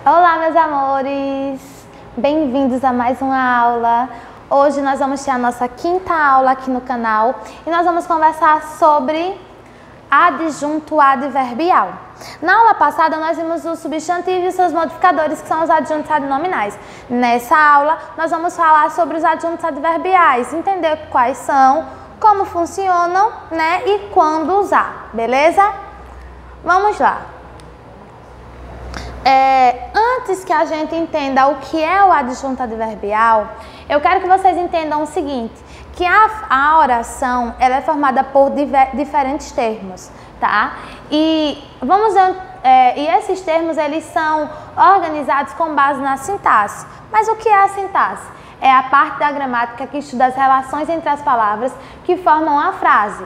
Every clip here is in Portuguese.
Olá, meus amores! Bem-vindos a mais uma aula. Hoje nós vamos ter a nossa quinta aula aqui no canal e nós vamos conversar sobre adjunto adverbial. Na aula passada nós vimos o substantivo e seus modificadores, que são os adjuntos adnominais. Nessa aula nós vamos falar sobre os adjuntos adverbiais, entender quais são, como funcionam, né, e quando usar, beleza? Vamos lá. Antes que a gente entenda o que é o adjunto adverbial, eu quero que vocês entendam o seguinte, que a oração ela é formada por diferentes termos, tá? E esses termos eles são organizados com base na sintaxe. Mas o que é a sintaxe? É a parte da gramática que estuda as relações entre as palavras que formam a frase,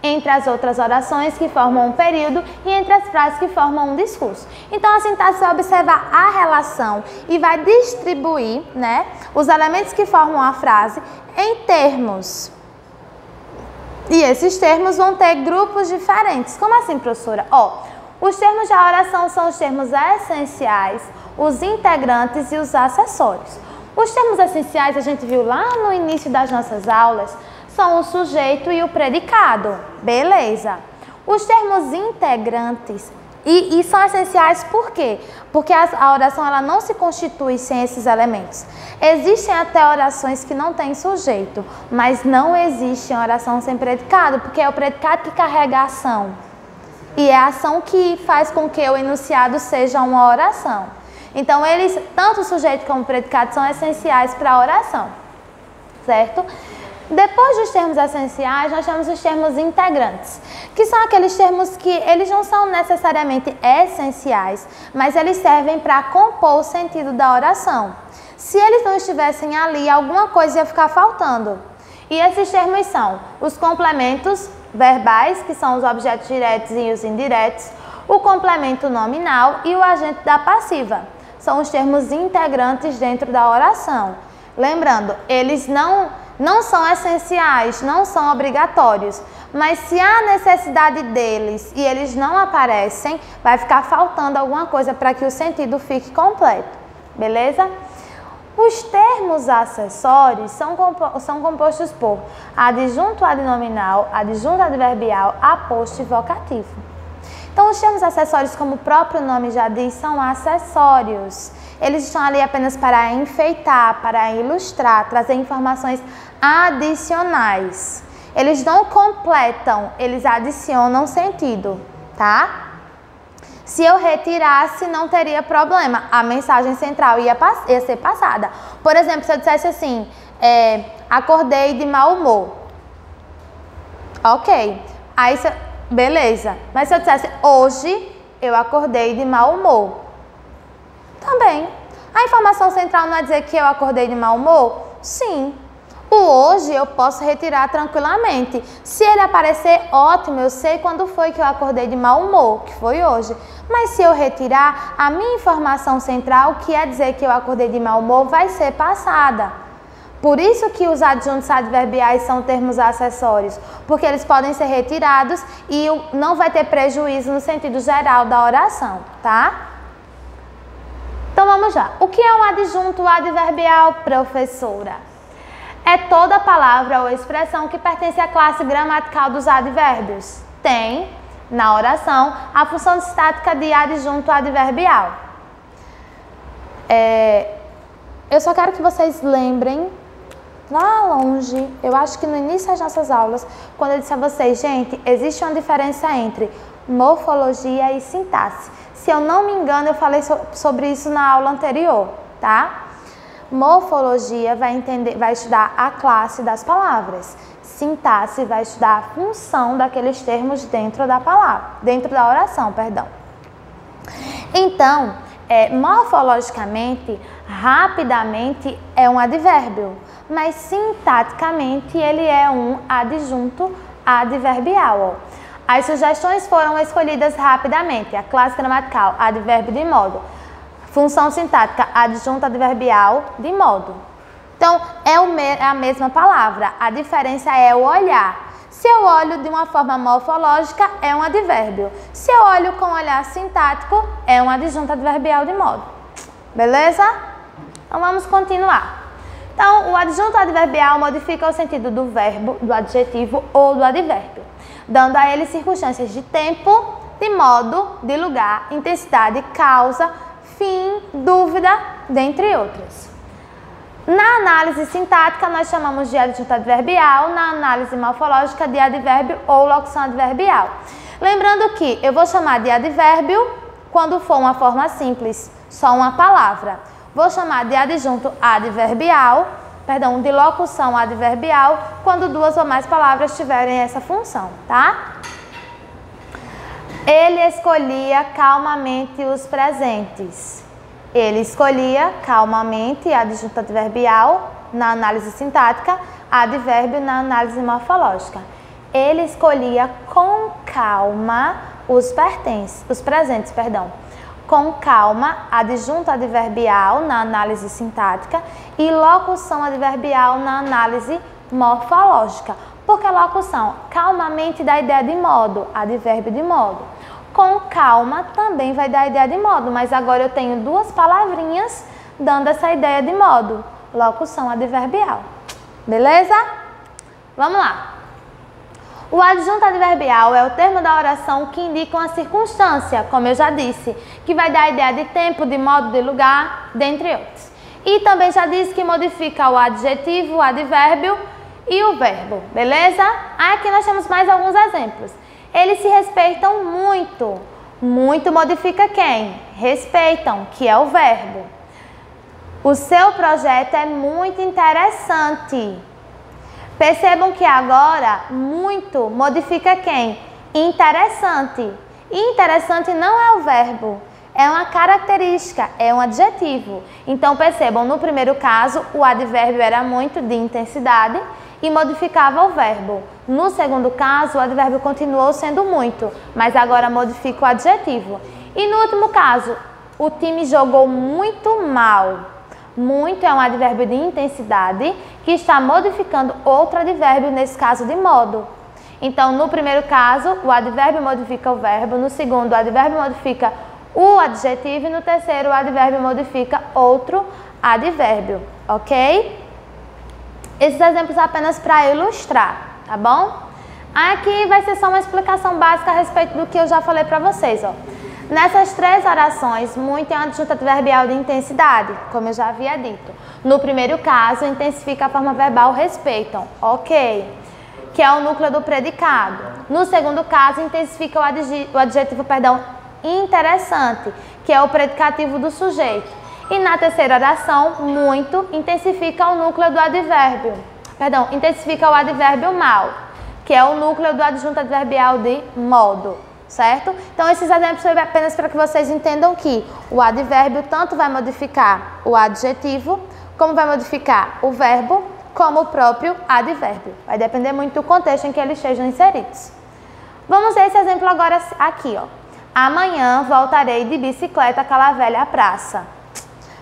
entre as outras orações que formam um período e entre as frases que formam um discurso. Então a sintaxe vai observar a relação e vai distribuir, né, os elementos que formam a frase em termos. E esses termos vão ter grupos diferentes. Como assim, professora? Os termos da oração são os termos essenciais, os integrantes e os acessórios. Os termos essenciais a gente viu lá no início das nossas aulas, são o sujeito e o predicado, beleza? Os termos integrantes e são essenciais por quê? Porque a oração ela não se constitui sem esses elementos. Existem até orações que não têm sujeito, mas não existe oração sem predicado, porque é o predicado que carrega a ação. E é a ação que faz com que o enunciado seja uma oração. Então, tanto o sujeito como o predicado são essenciais para a oração, certo? Depois dos termos essenciais, nós temos os termos integrantes, que são aqueles termos que eles não são necessariamente essenciais, mas eles servem para compor o sentido da oração. Se eles não estivessem ali, alguma coisa ia ficar faltando. E esses termos são os complementos verbais, que são os objetos diretos e os indiretos, o complemento nominal e o agente da passiva. São os termos integrantes dentro da oração. Lembrando, eles não são essenciais, não são obrigatórios, mas se há necessidade deles e eles não aparecem, vai ficar faltando alguma coisa para que o sentido fique completo, beleza? Os termos acessórios são compostos por adjunto adnominal, adjunto adverbial, aposto e vocativo. Então, os termos acessórios, como o próprio nome já diz, são acessórios. Eles estão ali apenas para enfeitar, para ilustrar, trazer informações adicionais. Eles não completam, eles adicionam sentido, tá? Se eu retirasse, não teria problema. A mensagem central ia ser passada. Por exemplo, se eu dissesse assim, acordei de mau humor. Ok. Aí, beleza. Mas se eu dissesse, hoje eu acordei de mau humor. Também. A informação central não é dizer que eu acordei de mau humor? Sim. O hoje eu posso retirar tranquilamente. Se ele aparecer, ótimo, eu sei quando foi que eu acordei de mau humor, que foi hoje. Mas se eu retirar, a minha informação central, que é dizer que eu acordei de mau humor, vai ser passada. Por isso que os adjuntos adverbiais são termos acessórios, porque eles podem ser retirados e não vai ter prejuízo no sentido geral da oração, tá? Então vamos lá. O que é um adjunto adverbial, professora? É toda palavra ou expressão que pertence à classe gramatical dos advérbios. Tem, na oração, a função sintática de adjunto adverbial. Eu só quero que vocês lembrem, lá longe, eu acho que no início das nossas aulas, quando eu disse a vocês, gente, existe uma diferença entre morfologia e sintaxe. Se eu não me engano, eu falei sobre isso na aula anterior, tá? Morfologia vai estudar a classe das palavras. Sintaxe vai estudar a função daqueles termos dentro da palavra, dentro da oração, perdão. Então, morfologicamente, rapidamente é um advérbio, mas sintaticamente ele é um adjunto adverbial. As sugestões foram escolhidas rapidamente. A classe gramatical, advérbio de modo. Função sintática, adjunto adverbial de modo. Então, é a mesma palavra. A diferença é o olhar. Se eu olho de uma forma morfológica, é um advérbio. Se eu olho com olhar sintático, é um adjunto adverbial de modo. Beleza? Então vamos continuar. Então, o adjunto adverbial modifica o sentido do verbo, do adjetivo ou do advérbio, dando a ele circunstâncias de tempo, de modo, de lugar, intensidade, causa, fim, dúvida, dentre outras. Na análise sintática, nós chamamos de adjunto adverbial, na análise morfológica de advérbio ou locução adverbial. Lembrando que eu vou chamar de advérbio quando for uma forma simples, só uma palavra. Vou chamar de adjunto adverbial, de locução adverbial, quando duas ou mais palavras tiverem essa função, tá? Ele escolhia calmamente os presentes. Ele escolhia calmamente, adjunto adverbial na análise sintática, advérbio na análise morfológica. Ele escolhia com calma os presentes. Com calma, adjunto adverbial na análise sintática e locução adverbial na análise morfológica. Porque a locução calmamente dá a ideia de modo, advérbio de modo. Com calma também vai dar a ideia de modo, mas agora eu tenho duas palavrinhas dando essa ideia de modo, locução adverbial. Beleza? Vamos lá. O adjunto adverbial é o termo da oração que indica uma circunstância, como eu já disse, que vai dar a ideia de tempo, de modo, de lugar, dentre outros. E também já disse que modifica o adjetivo, o advérbio e o verbo, beleza? Aqui nós temos mais alguns exemplos. Eles se respeitam muito. Muito modifica quem? Respeitam, que é o verbo. O seu projeto é muito interessante. Percebam que agora, muito modifica quem? Interessante. E interessante não é o verbo, é uma característica, é um adjetivo. Então percebam, no primeiro caso, o advérbio era muito de intensidade e modificava o verbo. No segundo caso, o advérbio continuou sendo muito, mas agora modifica o adjetivo. E no último caso, o time jogou muito mal. Muito é um advérbio de intensidade que está modificando outro advérbio, nesse caso de modo. Então, no primeiro caso, o advérbio modifica o verbo, no segundo, o advérbio modifica o adjetivo e no terceiro, o advérbio modifica outro advérbio, ok? Esses exemplos apenas para ilustrar, tá bom? Aqui vai ser só uma explicação básica a respeito do que eu já falei para vocês, ó. Nessas três orações, muito é um adjunto adverbial de intensidade, como eu já havia dito. No primeiro caso, intensifica a forma verbal respeitam, ok, que é o núcleo do predicado. No segundo caso, intensifica o adjetivo, interessante, que é o predicativo do sujeito. E na terceira oração, muito, intensifica o núcleo do advérbio, intensifica o advérbio mal, que é o núcleo do adjunto adverbial de modo, certo? Então, esses exemplos são apenas para que vocês entendam que o advérbio tanto vai modificar o adjetivo, como vai modificar o verbo, como o próprio advérbio. Vai depender muito do contexto em que eles estejam inseridos. Vamos ver esse exemplo agora aqui, ó. Amanhã voltarei de bicicleta àquela velha praça.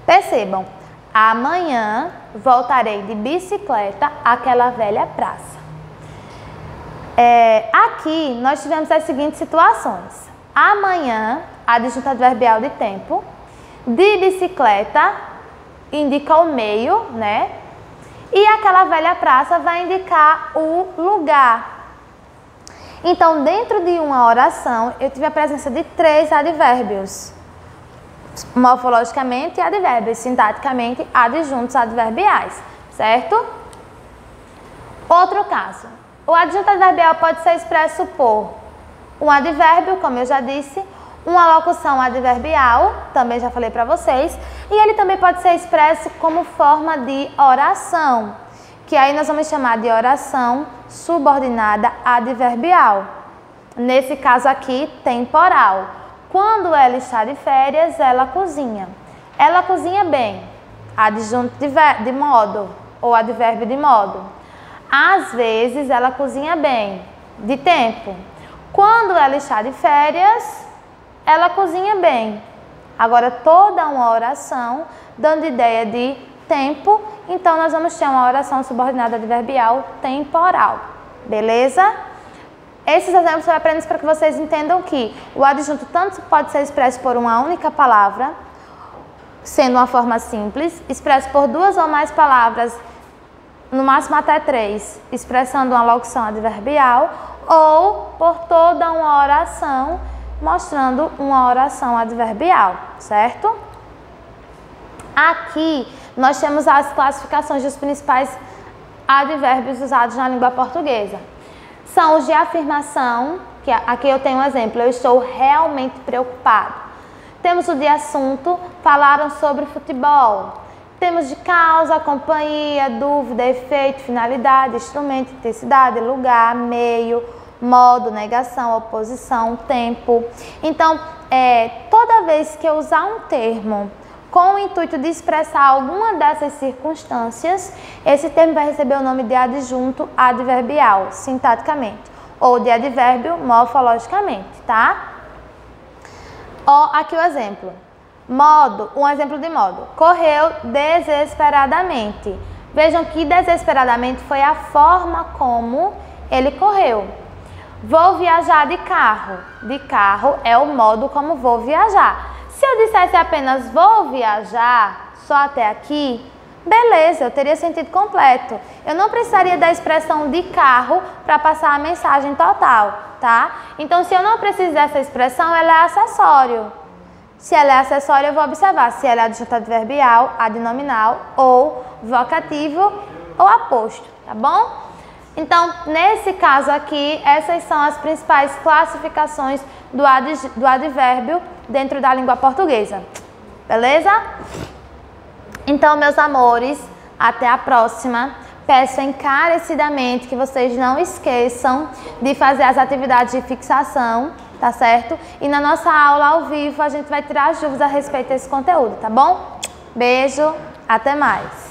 Percebam, amanhã voltarei de bicicleta àquela velha praça. Aqui nós tivemos as seguintes situações. Amanhã, adjunto adverbial de tempo. De bicicleta, indica o meio, né? E aquela velha praça vai indicar o lugar. Então, dentro de uma oração, eu tive a presença de três advérbios. Morfologicamente, advérbios. Sintaticamente, adjuntos adverbiais. Certo? Outro caso. O adjunto adverbial pode ser expresso por um advérbio, como eu já disse, uma locução adverbial, também já falei para vocês, e ele também pode ser expresso como forma de oração, que aí nós vamos chamar de oração subordinada adverbial. Nesse caso aqui, temporal. Quando ela está de férias, ela cozinha. Ela cozinha bem, adjunto de modo ou advérbio de modo. Às vezes, ela cozinha bem, de tempo. Quando ela está de férias, ela cozinha bem. Agora, toda uma oração dando ideia de tempo, então nós vamos ter uma oração subordinada adverbial temporal. Beleza? Esses exemplos são apenas para que vocês entendam que o adjunto tanto pode ser expresso por uma única palavra, sendo uma forma simples, expresso por 2 ou mais palavras, no máximo até 3, expressando uma locução adverbial, ou por toda uma oração, mostrando uma oração adverbial, certo? Aqui nós temos as classificações dos principais advérbios usados na língua portuguesa. São os de afirmação, que aqui eu tenho um exemplo, eu estou realmente preocupado. Temos o de assunto, falaram sobre futebol. Temos de causa, companhia, dúvida, efeito, finalidade, instrumento, intensidade, lugar, meio, modo, negação, oposição, tempo. Então, toda vez que eu usar um termo com o intuito de expressar alguma dessas circunstâncias, esse termo vai receber o nome de adjunto adverbial, sintaticamente, ou de advérbio morfologicamente, tá? Ó, aqui o exemplo. Modo, um exemplo de modo. Correu desesperadamente. Vejam que desesperadamente foi a forma como ele correu. Vou viajar de carro. De carro é o modo como vou viajar. Se eu dissesse apenas vou viajar só até aqui, beleza, eu teria sentido completo. Eu não precisaria da expressão de carro para passar a mensagem total, tá? Então, se eu não preciso dessa expressão, ela é acessório. Se ela é acessória, eu vou observar se ela é adjunto adverbial, adnominal ou vocativo ou aposto, tá bom? Então, nesse caso aqui, essas são as principais classificações do advérbio dentro da língua portuguesa. Beleza? Então, meus amores, até a próxima. Peço encarecidamente que vocês não esqueçam de fazer as atividades de fixação, tá certo? E na nossa aula ao vivo a gente vai tirar as dúvidas a respeito desse conteúdo, tá bom? Beijo, até mais!